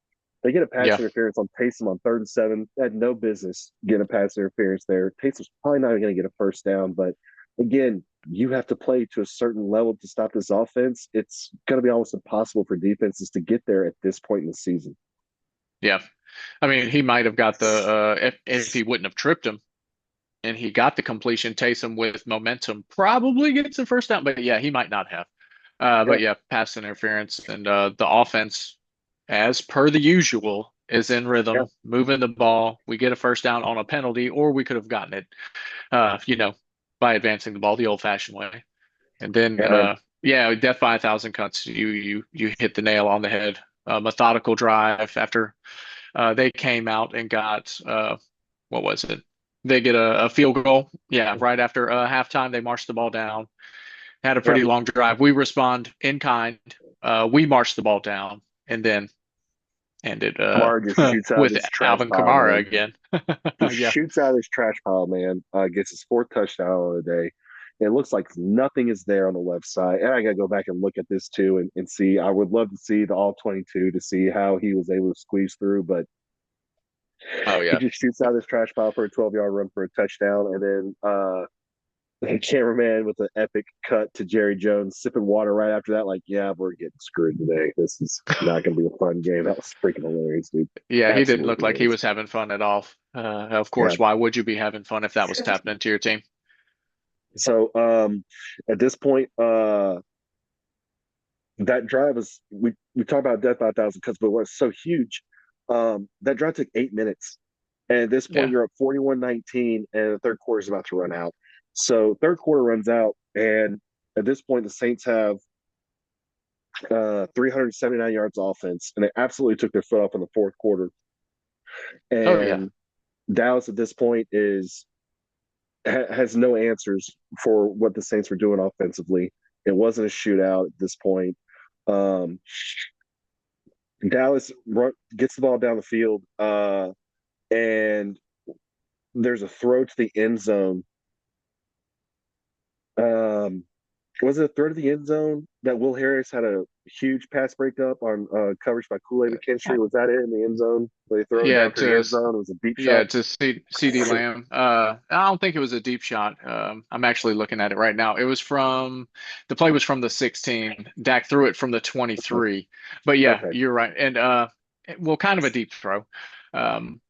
They get a pass yeah, interference on Taysom on 3rd and 7. They had no business getting a pass interference there. Taysom's probably not even going to get a first down, but again, you have to play to a certain level to stop this offense. It's going to be almost impossible for defenses to get there at this point in the season. yeah. I mean, he might have got the if he wouldn't have tripped him and he got the completion. Taysom with momentum probably gets the first down, but yeah, he might not have. Yeah, But yeah, pass interference and the offense, as per the usual, is in yeah, rhythm, moving the ball. We get a first down on a penalty, or we could have gotten it, you know, by advancing the ball the old-fashioned way. And then, yeah, man. yeah, death by 1,000 cuts. You hit the nail on the head. Methodical drive after they came out and got what was it? They get a field goal. Yeah, right after halftime, they marched the ball down. Had a Yeah, pretty long drive. We respond in kind. We march the ball down and then ended Kamara just shoots out of with this trash Alvin pile, Kamara man. again. Just Yeah. shoots out of this trash pile, man. Gets his 4th touchdown of the day. It looks like nothing is there on the left side. And I got to go back and look at this too and see. I would love to see the all 22 to see how he was able to squeeze through, but Oh he yeah. just shoots out of this trash pile for a 12-yard run for a touchdown. And then the cameraman with an epic cut to Jerry Jones sipping water right after that. Like, yeah, we're getting screwed today. This is not going to be a fun game. That was freaking hilarious, dude. Yeah, he didn't look Absolutely like he hilarious. was having fun at all. Of Yeah. course, why would you be having fun if that was happening to your team? So at this point, that drive is we talk about death by 1,000 cuts, but what's so huge, that drive took 8 minutes. And at this point, Yeah. you're up 41-19, and the third quarter is about to run out. So third quarter runs out, and at this point, the Saints have 379 yards offense, and they absolutely took their foot off in the fourth quarter. Oh yeah. And Dallas at this point is has no answers for what the Saints were doing offensively. It wasn't a shootout at this point. Um, Dallas gets the ball down the field, and there's a throw to the end zone. Um, was it a throw to the end zone that Will Harris had a huge pass breakup on coverage by Kool Aid McKinstry? Was that it in the end zone? They throw it Yeah, down to the end zone. It was a deep yeah, shot. to CD Lamb. I don't think it was a deep shot. I'm actually looking at it right now. It was from the play was from the 16. Dak threw it from the 23. But yeah, Okay, you're right. And well, kind of a deep throw. Um,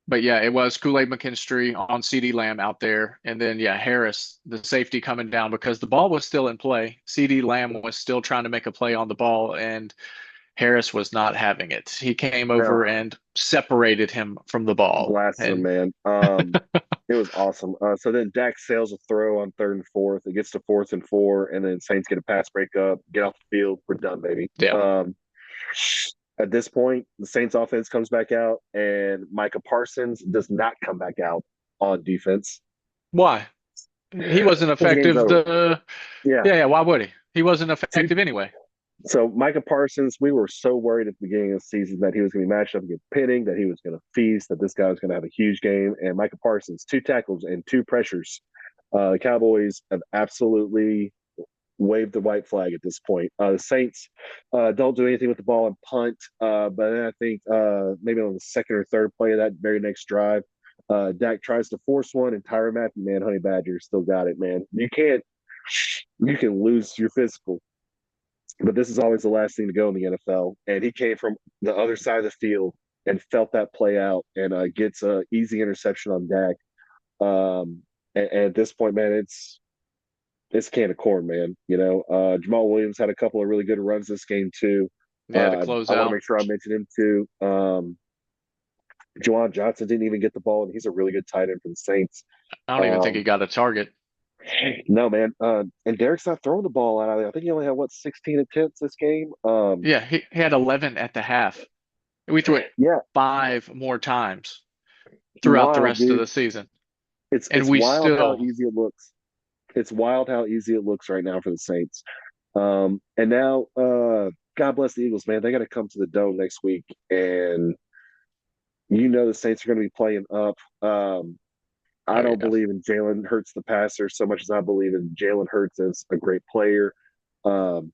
but yeah, it was Kool-Aid McKinstry on CD Lamb out there. And then yeah, Harris, the safety coming down because the ball was still in play. CD Lamb was still trying to make a play on the ball, and Harris was not having it. He came no, over and separated him from the ball. blasted him, And man. It was awesome. So then Dak sails a throw on 3rd and 4. It gets to 4th and 4, and then Saints get a pass breakup, get off the field. We're done, baby. yeah, At this point, the Saints offense comes back out, and Micah Parsons does not come back out on defense. why? He wasn't The game's effective. over. Yeah. Yeah, why would he? He wasn't effective anyway. So Micah Parsons, we were so worried at the beginning of the season that he was going to be matched up against Penning, that he was going to feast, that this guy was going to have a huge game. And Micah Parsons, 2 tackles and 2 pressures. The Cowboys have absolutely waved the white flag at this point. The Saints don't do anything with the ball and punt, but then I think maybe on the 2nd or 3rd play of that very next drive, Dak tries to force one, and Tyrann Mathieu, man, Honey Badger still got it, man. You can lose your physical, but this is always the last thing to go in the NFL. And he came from the other side of the field and felt that play out, and gets a easy interception on Dak. And at this point, man, it's can of corn, man. Jamal Williams had a couple of really good runs this game too. Yeah, to close I want to out. make sure I mention him too. Juwan Johnson didn't even get the ball, and he's a really good tight end for the Saints. I don't even think he Um, got a target. no, man. And Derek's not throwing the ball out. I think he only had 16 attempts this game. Yeah, he had 11 at the half. We threw it Yeah, five more times throughout the wild, rest of dude. the season, It's and it's we wild how still. easy it looks. It's wild how easy it looks right now for the Saints. And now, God bless the Eagles, man. They got to come to the Dome next week, and the Saints are going to be playing up. I Oh don't yeah, believe in Jalen Hurts the passer so much as I believe in Jalen Hurts as a great player. Um,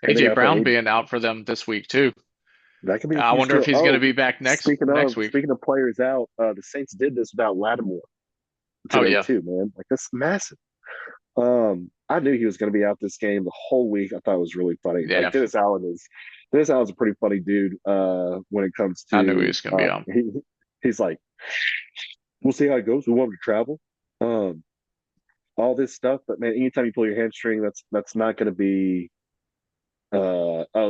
and they got AJ to play Brown AJ. being out for them this week too. That could be a I huge wonder if deal. he's going to Oh, be back next speaking next of week. speaking of players out, the Saints did this without Lattimore Oh today yeah, too, man. Like that's massive. I knew he was going to be out this game the whole week. I thought it was really funny. Like yeah. Dennis Allen's a pretty funny dude. When it comes I knew he to was going to be on. he's like, we'll see how it goes. We want him to travel, um, all this stuff. But man, anytime you pull your hamstring, that's not going to be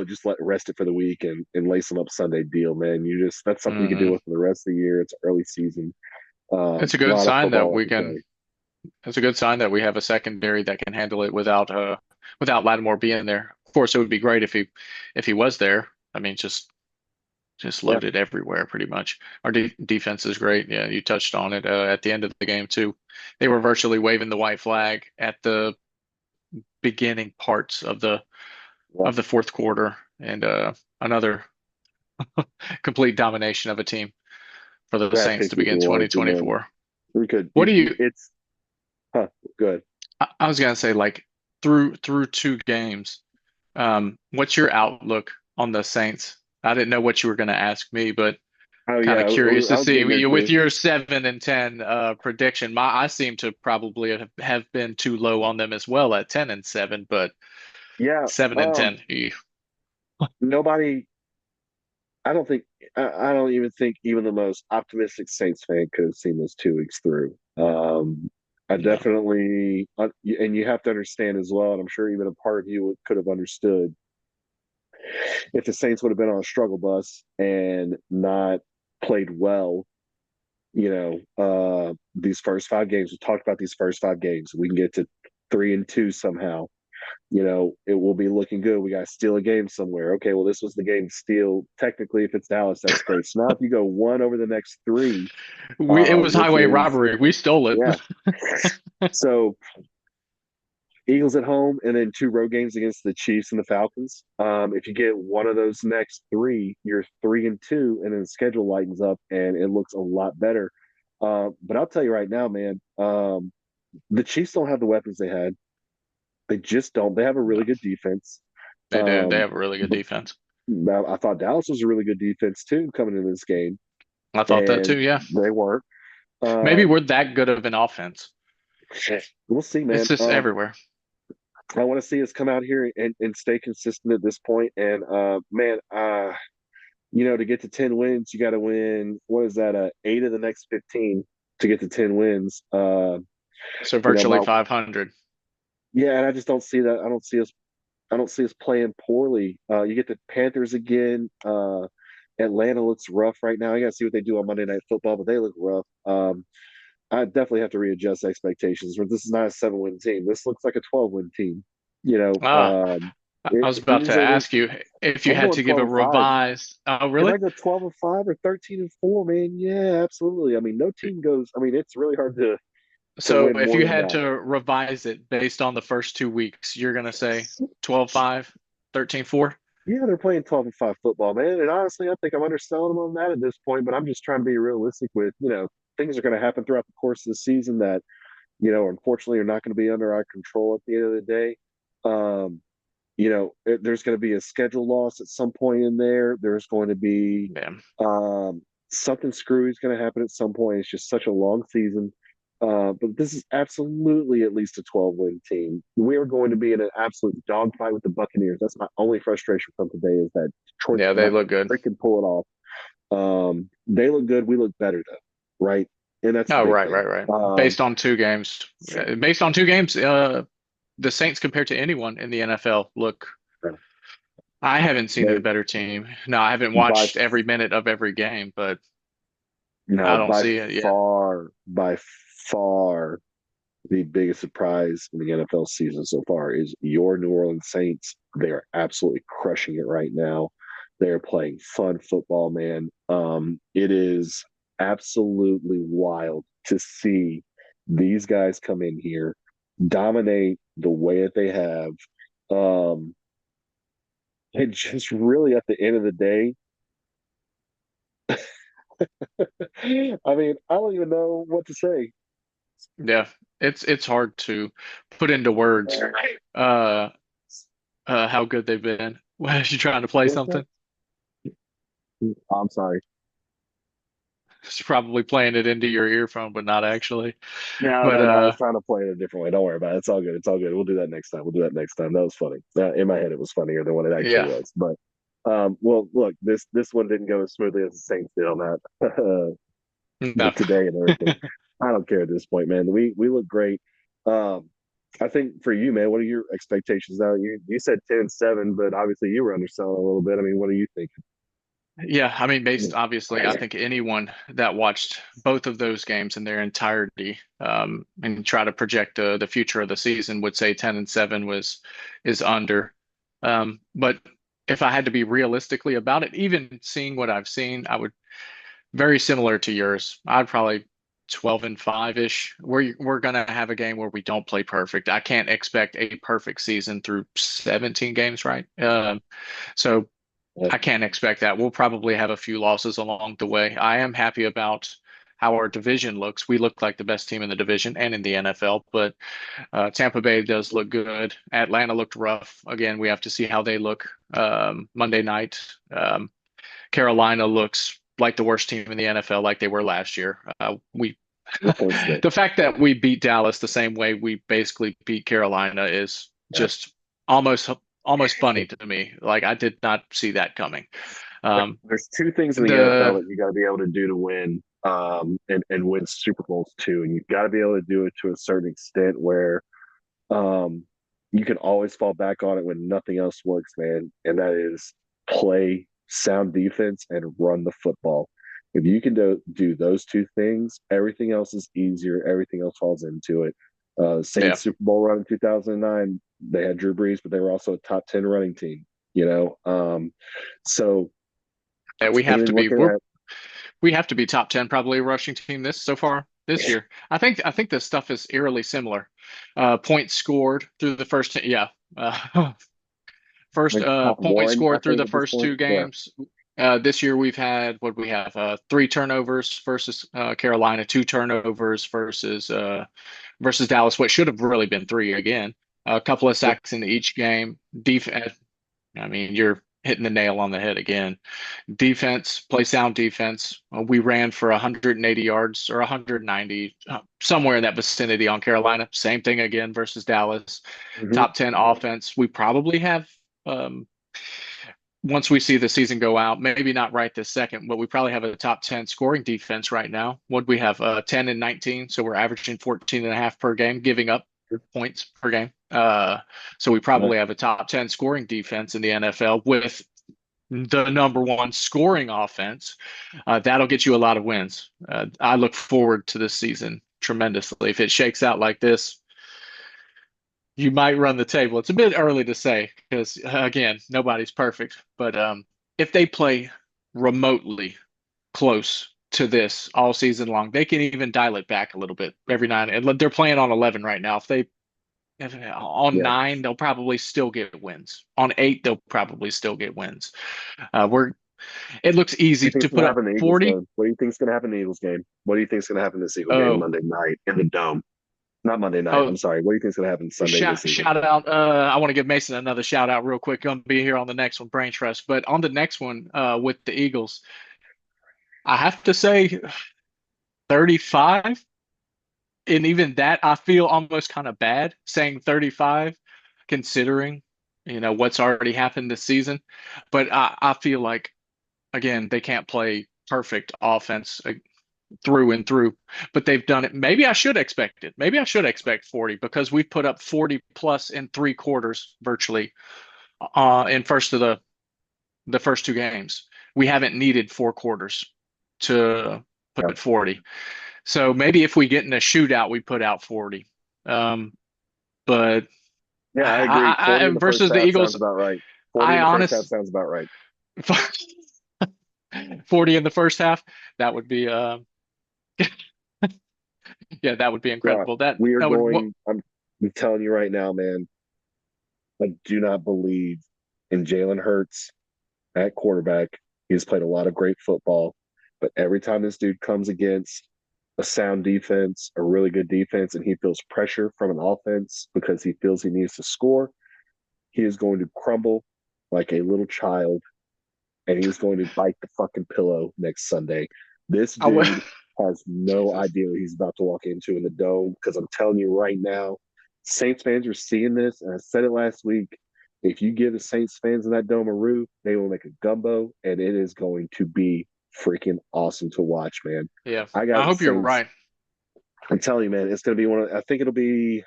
just rest it for the week and lace them up Sunday deal, man. That's something you can deal Hmm. with for the rest of the year. It's early season. It's a A good lot of sign that football left we to can. play. It's a good sign that we have a secondary that can handle it without Lattimore being there. Of course, it would be great if he was there. I mean, just Yeah, loaded everywhere pretty much. Our defense is great. Yeah, you touched on it at the end of the game too. They were virtually waving the white flag at the beginning parts yeah. of the fourth quarter, and another complete domination of a team for the That Saints picked to me to begin warranty, man. 2024. We could. What do you? It's huh. Good. I was gonna say like through two games. What's your outlook on the Saints? I didn't know what you were gonna ask me, but Oh kind yeah, of curious to I was see getting there with too. your 7-10 prediction. I seem to probably have been too low on them as well at 10-7, but Yeah. 7-10. Ew. Nobody. I don't think. I don't even think even the most optimistic Saints fan could have seen those 2 weeks through. I Yeah. definitely, and you have to understand as well, and I'm sure even a part of you could have understood if the Saints would have been on a struggle bus and not played well. These first 5 games. We talked about these first 5 games. We can get to 3-2 somehow. it will be looking good. We got to steal a game somewhere. Okay, well, this was the game to steal. Technically, if it's Dallas, that's great. So now if you go one over the next three, It was which highway is, robbery. We stole it. yeah. So Eagles at home and then two road games against the Chiefs and the Falcons. If you get one of those next three, you're 3-2, and then the schedule lightens up and it looks a lot better. But I'll tell you right now, man, the Chiefs don't have the weapons they had. They just don't. They have a really No, good defense. they do. They Um, have a really good but defense. I thought Dallas was a really good defense too coming into this game, I thought that and too. Yeah. they weren't. Maybe Um, we're that good of an offense. we'll see, It's man. just everywhere. I want to see us come out here and stay consistent at this point. And man, to get to 10 wins, you got to win. What is that? Eight of the next 15 to get to 10 wins. So You know, virtually my 500. yeah, and I just don't see that. I don't see us. I don't see us playing poorly. You get the Panthers again. Atlanta looks rough right now. I got to see what they do on Monday Night Football, but they look rough. I definitely have to readjust expectations. But this is not a 7-win team. This looks like a 12-win team. You know, Ah, I was about to easily ask you if you I'm had going to give 12 a and 5. revised. Oh, Can I really? go 12-5 or 13-4, man? Yeah, absolutely. I mean, no team goes. I mean, it's really hard to So win if more you than had that. to revise it based on the first 2 weeks, you're gonna say 12-5, 13-4? Yeah, they're playing 12-5 football, man. And honestly, I think I'm underselling them on that at this point. But I'm just trying to be realistic with things are going to happen throughout the course of the season that unfortunately are not going to be under our control at the end of the day. Um, there's going to be a schedule loss at some point in there. There's going to be Yeah. something screwy is going to happen at some point. It's just such a long season. But this is absolutely at least a 12-win team. We are going to be in an absolute dogfight with the Buccaneers. That's my only frustration from today is that Detroit's Yeah, they not look going good. to freaking pull it off. They look good. We look better though, right? And that's the Oh, big right, thing. right, right. Based on 2 games, the Saints compared to anyone in the NFL look. I haven't seen a They better team. No, I haven't by watched every minute of every game, but no I don't by see it yet. far the biggest surprise in the NFL season so far is your New Orleans Saints. They are absolutely crushing it right now. They're playing fun football, man. It is absolutely wild to see these guys come in here, dominate the way that they have. Um, and just really at the end of the day, I mean, I don't even know what to say. Yeah, it's hard to put into words uh how good they've been. Was you trying to play What's that? something? I'm sorry. It's probably playing it into your earphone, but not actually. No, But no, no. I was trying to play it a different way. Don't worry about it. It's all good. It's all good. We'll do that next time. We'll do that next time. That was funny. In my head, it was funnier than what it actually yeah, was. But well, look, this one didn't go as smoothly as the Saints did on that. no. But today and everything, I don't care at this point, man. We look great. Um, I think for you, man, what are your expectations now? You said 10-7, but obviously you were underselling a little bit. I mean, what are you thinking? Yeah, I mean, based obviously, I think anyone that watched both of those games in their entirety and try to project the future of the season would say 10-7 is under. But if I had to be realistically about it, even seeing what I've seen, I would very similar to yours. I'd probably 12-5 ish. We're gonna have a game where we don't play perfect. I can't expect a perfect season through 17 games, right? So I can't expect that. We'll probably have a few losses along the way. I am happy about how our division looks. We look like the best team in the division and in the NFL, but Tampa Bay does look good. Atlanta looked rough. Again, we have to see how they look Monday night. Carolina looks like the worst team in the NFL, like they were last year. We Of course, they. the fact that we beat Dallas the same way we basically beat Carolina is Yeah. just almost almost funny to me. Like I did not see that coming. Um, There's two things in the NFL the that you got to be able to do to win, and win Super Bowls too. And you've got to be able to do it to a certain extent where um, you can always fall back on it when nothing else works, man. And that is play sound defense and run the football. If you can do those two things, everything else is easier. Everything else falls into it. yeah, Saints Super Bowl run in 2009. They had Drew Brees, but they were also a top 10 running team, you know. So Yeah, we have even to be. looking at We have to be top 10 probably rushing team this so far this year. I think this stuff is eerily similar. Points scored through the first yeah. First like top point one, I scored through think the at this first point. two Yeah. games. This year we've had what we have three turnovers versus Carolina, two turnovers versus Dallas. What should have really been three again. A couple of Yep. sacks in each game. Defense. I mean, you're hitting the nail on the head again. Defense, play sound defense. We ran for 180 yards or 190, somewhere in that vicinity on Carolina. Same thing again versus Dallas. Hmm. Top 10 offense. We probably have, um, once we see the season go out, maybe not right this second, but we probably have a top 10 scoring defense right now. What we have 10 and 19. So we're averaging 14 and a half per game, giving up points per game. So we Yeah. probably have a top 10 scoring defense in the NFL with the number one scoring offense. That'll get you a lot of wins. I look forward to this season tremendously. If it shakes out like this, you might run the table. It's a bit early to say because, again, nobody's perfect. But if they play remotely close to this all season long, they can even dial it back a little bit every night. And they're playing on 11 right now. If on Yeah. nine, they'll probably still get wins. On eight, they'll probably still get wins. We're It looks What do you easy think's to going put to up happen in the Eagles 40. game? What do you think's going to happen in the Eagles game? What do you think's going to happen this Eagle game Oh, Monday night in the Dome? Not Monday night. oh, I'm sorry. What do you think's going to happen Sunday this evening? shout out. I want to give Mason another shout out real quick. Gonna be here on the next one, Brain Trust. But on the next one, with the Eagles, I have to say 35. And even that, I feel almost kind of bad saying 35, considering, what's already happened this season. But I feel like, again, they can't play perfect offense through and through, but they've done it. Maybe I should expect it. Maybe I should expect 40 because we've put up 40 plus in three quarters virtually in the first two games. We haven't needed four quarters to Yeah. put 40. So maybe if we get in a shootout, we put out 40. Um, but Yeah, I agree. 40 in the first versus the half sounds Eagles, about right. 40 I in the first half honest sounds about right. 40 in the first half, that would be yeah, that would be Yeah, incredible. That we are that would what going. I'm telling you right now, man. I do not believe in Jalen Hurts at quarterback. He's played a lot of great football, but every time this dude comes against a sound defense, a really good defense, and he feels pressure from an offense because he feels he needs to score, he is going to crumble like a little child and he's going to bite the fucking pillow next Sunday. This I would dude has no Jesus. idea what he's about to walk into in the dome because I'm telling you right now, Saints fans are seeing this, and I said it last week. If you give the Saints fans in that dome a roof, they will make a gumbo, and it is going to be freaking awesome to watch, man. Yeah. I got I the hope you're Saints. right. I'm telling you, man, it's going to be one of, I think it'll be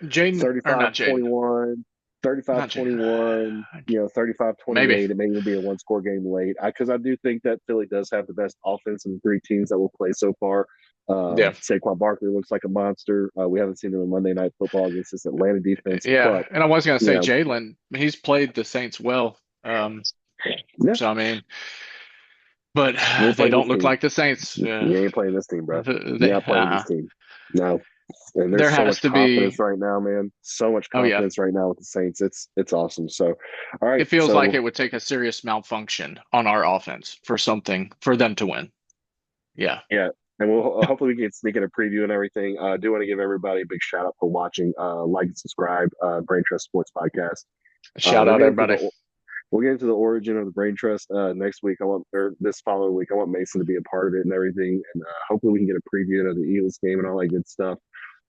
Jaden or Thirty-five not Jaden. twenty-one, thirty-five Not Jaden. twenty-one. You know, thirty-five Maybe. twenty-eight. It may even be a one score game late. Because I do think that Philly does have the best offense in the three teams that will play so far. Yeah. Saquon Barkley looks like a monster. We haven't seen him in Monday Night Football against this Atlanta defense, Yeah. but And I was gonna you say know, Jalen, he's played the Saints well. yeah, So I mean, but you ain't they playing don't this look team. like the Saints. You ain't playing this team, bro. You're They, not playing this team. No. And there there's so has much to confidence be. right now, man. So much Oh yeah. confidence right now with the Saints. It's awesome. So, all right. It feels like So it would take a serious malfunction on our offense for them to win. Yeah. yeah, and we'll hopefully we can sneak in a preview and everything. I do want to give everybody a big shout out for watching. Like and subscribe. Brain Trust Sports Podcast. Shout We'll out get into everybody. the origin of the Brain Trust next week. I want or this following week. I want Mason to be a part of it and everything, and hopefully we can get a preview of the Eagles game and all that good stuff.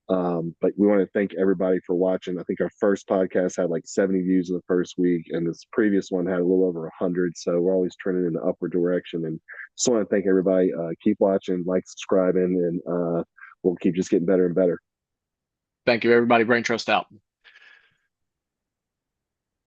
But we want to thank everybody for watching. I think our first podcast had like 70 views in the first week, and this previous one had a little over 100. So we're always trending in the upward direction. And just want to thank everybody. Keep watching, like, subscribing, and we'll keep just getting better and better. Thank you, everybody. Brain Trust out.